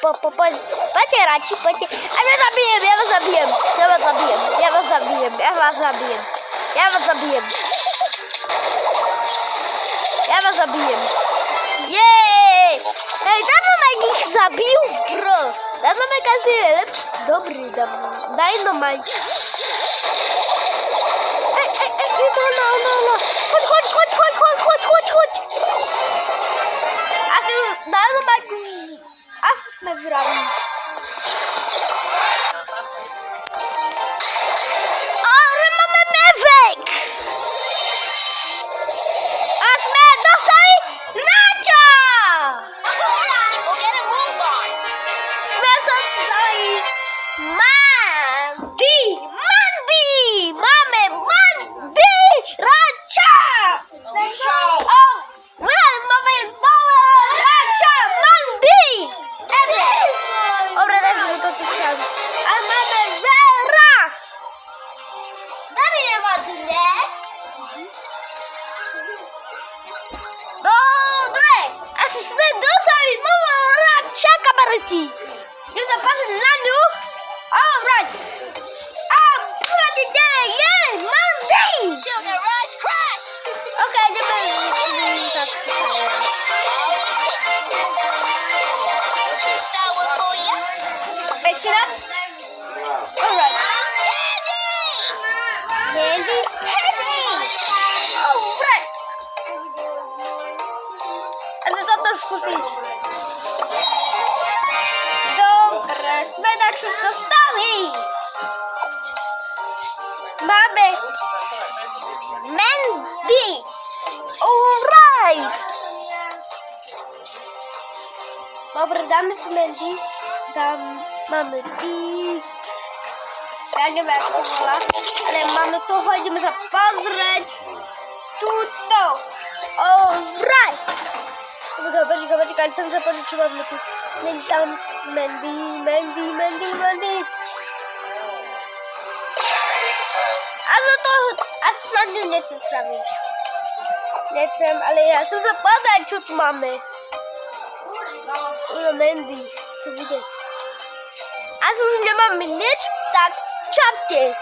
Podzieracie. A ja was zabiję. Jej! Ej, dawno ich zabił, bro. Dawno każdy dobry, daj no Mike. Ej, no. Chodź. A ty już, dawno Mike już, aż me zrobił. Ale mamy mewek! Aż me dostali Nacia! Dostali Mandy! Mamy Mandy! Racia! O! Mamy Racia! Mandy! Dobra, dajmy to tu sam. A mamy Vera! Daj mi ładnie. Dobre! A jsme dostali novou Racia kamerci. Je zapasem na ňu. Alright. A budete je Mandy! Sugar Rush Crash! Ok, jdeme tak. What's your Star Wars for you? Pick it up. Alright. Miss Candy! Candy's Candy! Alright. A ty to spuścić. Dobre, smeda coś dostali. Mamy Mandy. Alright. Dobra, damy z Mandy. Mamy Dick. Ja nie wiem jak to wola, ale mamy tu, chodzimy za pozreć. Tuto. Alright. Poczekaj, sam zapożyczyłam na tu. Mandy. A no to, a z Mandy nie chcę sprawić. Nie chcę, ale ja chcę zapadać, co tu mamy. Mandy, chcę widzieć. A już nie mamy nic, tak, czapcie.